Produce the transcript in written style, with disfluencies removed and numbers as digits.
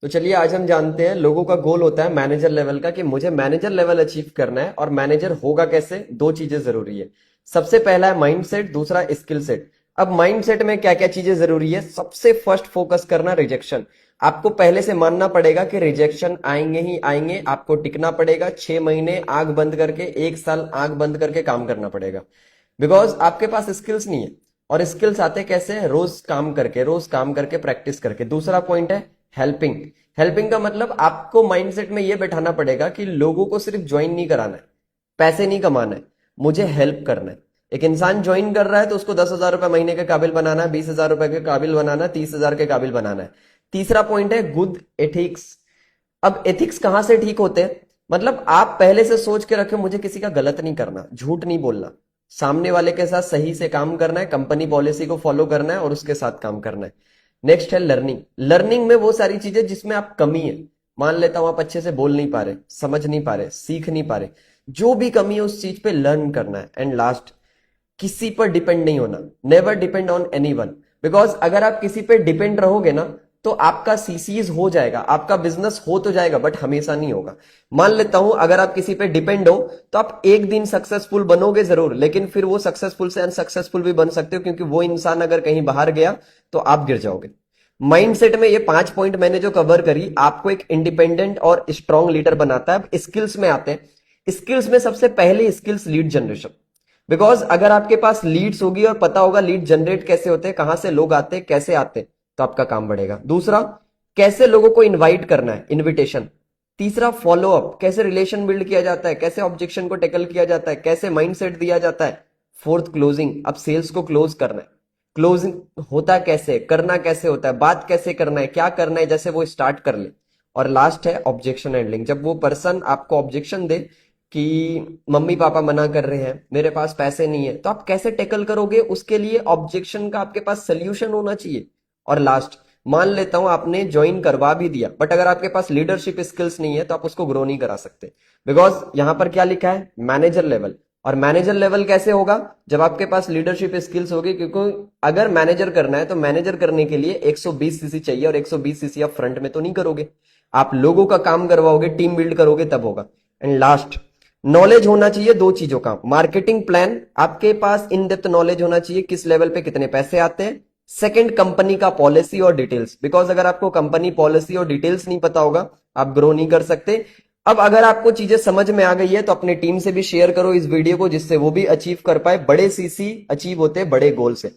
तो चलिए आज हम जानते हैं लोगों का गोल होता है मैनेजर लेवल का कि मुझे मैनेजर लेवल अचीव करना है और मैनेजर होगा कैसे। दो चीजें जरूरी है। सबसे पहला है माइंडसेट, दूसरा स्किल सेट। अब माइंडसेट में क्या क्या चीजें जरूरी है? सबसे फर्स्ट फोकस करना रिजेक्शन। आपको पहले से मानना पड़ेगा कि रिजेक्शन आएंगे ही आएंगे, आपको टिकना पड़ेगा। 6 महीने आंख बंद करके, 1 साल आंख बंद करके काम करना पड़ेगा। बिकॉज आपके पास स्किल्स नहीं है। और स्किल्स आते कैसे हैं? रोज काम करके, रोज काम करके, प्रैक्टिस करके। दूसरा पॉइंट है हेल्पिंग। हेल्पिंग का मतलब आपको माइंडसेट में यह बैठाना पड़ेगा कि लोगों को सिर्फ ज्वाइन नहीं कराना है, पैसे नहीं कमाना है, मुझे हेल्प करना है। एक इंसान ज्वाइन कर रहा है तो उसको 10,000 रुपए महीने के काबिल बनाना है, 20,000 रुपए के काबिल बनाना है, 30,000 के काबिल बनाना है। तीसरा पॉइंट है गुड एथिक्स। अब एथिक्स कहां से ठीक होते हैं? मतलब आप पहले से सोच के रखे मुझे किसी का गलत नहीं करना, झूठ नहीं बोलना, सामने वाले के साथ सही से काम करना है, कंपनी पॉलिसी को फॉलो करना है और उसके साथ काम करना है। नेक्स्ट है लर्निंग। लर्निंग में वो सारी चीजें जिसमें आप कमी है, मान लेता हूं आप अच्छे से बोल नहीं पा रहे, समझ नहीं पा रहे, सीख नहीं पा रहे, जो भी कमी है उस चीज पे लर्न करना है। एंड लास्ट, किसी पर डिपेंड नहीं होना। Never depend on anyone. Because अगर आप किसी पे डिपेंड रहोगे ना तो आपका सीसीज हो जाएगा, आपका बिजनेस हो तो जाएगा बट हमेशा नहीं होगा। मान लेता हूं अगर आप किसी पे डिपेंड हो तो आप एक दिन सक्सेसफुल बनोगे जरूर, लेकिन फिर वो सक्सेसफुल से अनसक्सेसफुल भी बन सकते हो, क्योंकि वो इंसान अगर कहीं बाहर गया तो आप गिर जाओगे। माइंडसेट में ये 5 पॉइंट मैंने जो कवर करी आपको एक इंडिपेंडेंट और स्ट्रांग लीडर बनाता है। अब स्किल्स में आते हैं। स्किल्स में सबसे पहले स्किल्स लीड जनरेशन। बिकॉज अगर आपके पास लीड्स होगी और पता होगा लीड जनरेट कैसे होते हैं, कहां से लोग आते हैं, कैसे आते हैं, तो आपका काम बढ़ेगा। दूसरा, कैसे लोगों को इनवाइट करना है, इनविटेशन। तीसरा, फॉलो अप, कैसे रिलेशन बिल्ड किया जाता है, कैसे ऑब्जेक्शन को टैकल किया जाता है, कैसे माइंडसेट दिया जाता है। Fourth, closing. अब सेल्स को क्लोज करना है। क्लोजिंग होता कैसे, करना कैसे होता है, बात कैसे करना है, क्या करना है, जैसे वो स्टार्ट कर ले। और लास्ट है ऑब्जेक्शन हैंडलिंग। जब वो पर्सन आपको ऑब्जेक्शन दे कि मम्मी पापा मना कर रहे हैं, मेरे पास पैसे नहीं है, तो आप कैसे टैकल करोगे, उसके लिए ऑब्जेक्शन का आपके पास सोल्यूशन होना चाहिए। और लास्ट, मान लेता हूं आपने ज्वाइन करवा भी दिया बट अगर आपके पास लीडरशिप स्किल्स नहीं है तो आप उसको ग्रो नहीं करा सकते। बिकॉज यहां पर क्या लिखा है? Manager level. और मैनेजर लेवल कैसे होगा? जब आपके पास लीडरशिप स्किल्स होगी, क्योंकि अगर मैनेजर करना है तो मैनेजर करने के लिए 120 सीसी चाहिए, और 120 सीसी आप फ्रंट में तो नहीं करोगे, आप लोगों का काम करवाओगे, टीम बिल्ड करोगे, तब होगा। एंड लास्ट, नॉलेज होना चाहिए दो चीजों का। मार्केटिंग प्लान, आपके पास इन डेप्थ नॉलेज होना चाहिए किस लेवल पे कितने पैसे आते हैं। सेकंड, कंपनी का पॉलिसी और डिटेल्स। बिकॉज अगर आपको कंपनी पॉलिसी और डिटेल्स नहीं पता होगा आप ग्रो नहीं कर सकते। अब अगर आपको चीजें समझ में आ गई है तो अपने टीम से भी शेयर करो इस वीडियो को, जिससे वो भी अचीव कर पाए। बड़े सीसी अचीव होते हैं बड़े गोल से।